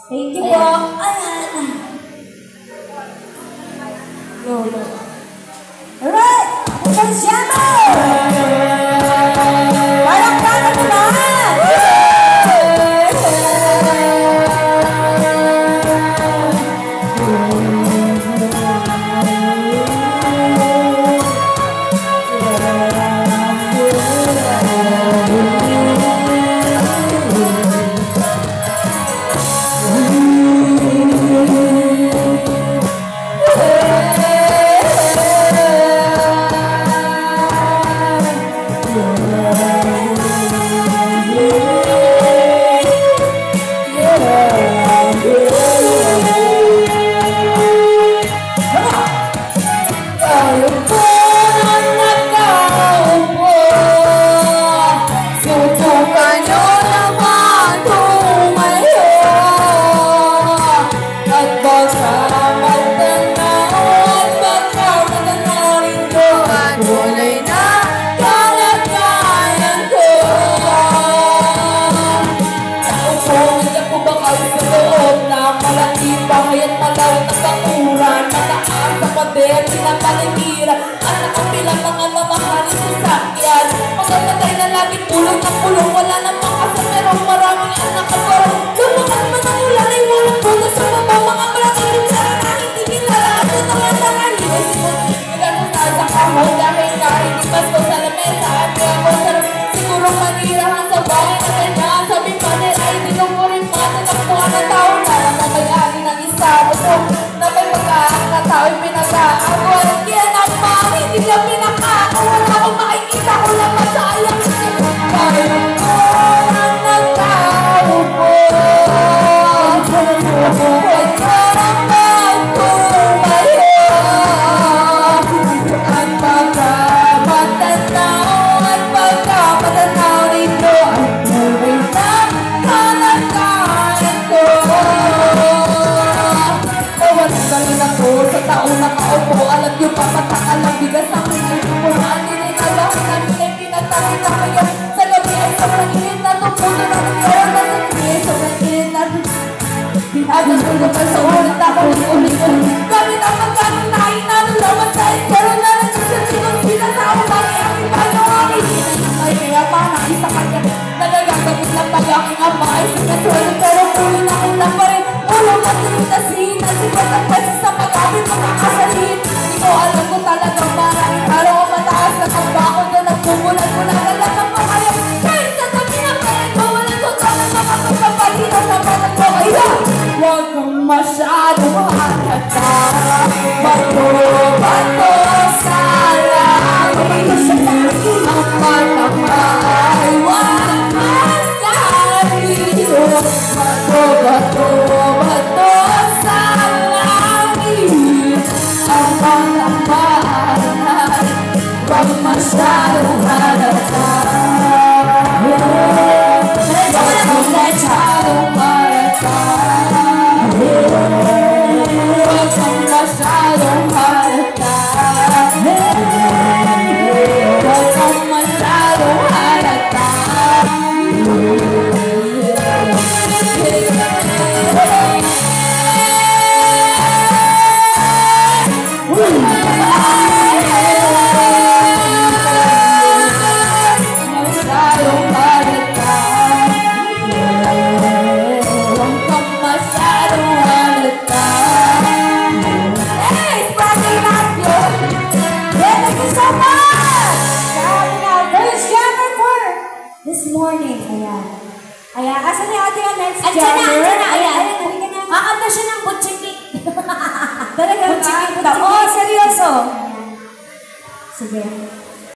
Thank you po. Ayan. Go. Alright! Let's jam out! Parang kaya mo na! Pinapaligira anak ang bilang mga mamahalin sa sakyan. Magkakatay na laging pulong na pulong. Wala namang kasamerong maraming anak at parang lumakas man ang ulan ay walang pulos sa baba. Mga malaking sana na hindi kilala at ito ang nangalimay siguro nagkakasal sa kahon dahil nahinipas ko sa lamesa at kaya ko sarap siguro manirahan sa bahay na kanya. Sabi manil ay dinong ko rin matatagpuan na tao na namamayari ng isa ito na may pagkakatao'y pinag-aagoy. Hindi lang pinaka, wala akong makikita ko lang masayang kahit ang nagtao po kahit parang magtumayo at pagkamatanaw nito ay tuloy na kalagayan ko. Walang galing ako sa taong nakaupo. Alam niyo pa matakalang bigas ang pinagpupunan. Nilinalahan namin ay pinatawid na kayo. Sa gabi ay sobrang init na tumulo na ngayon. Nasa gabi ay sobrang init na pinagulog pa sa ulit na ulit. Gamit ang magkanong nahin na nalaman sa pero na nagsasabi kong sinasao lang ay ang ibayo ang ilinit. Ay kaya pa na isa kanya nagagamit lang pag aking ama ay sinaswelo pero ulo na ulang pa rin. Ulo na sinitasin na sibat ang pwede sa pag-awit makakasalin. Di ko alam ko talagang maraming araw ang mataas na kagbako na nagbubulan-bulan na lang ang pamaya. Kahit sa tabi ng kayan ko walang totoo na makapagpapalino sa panag ko kaya huwag kang masyadong halata. Bato sa langit ang matama ay huwag masyadito. Bato sa langit ang matama ay huwag masyadong halata. Huwag masyadong halata. Huwag kang masyadong halata. Huwag kang masyadong halata. This morning, ayan. Ayan, asan yung ating next Andiyan na, ayan. Aanda siya ng butchiki. Talagang butchiki. Oh, seryoso. Sige.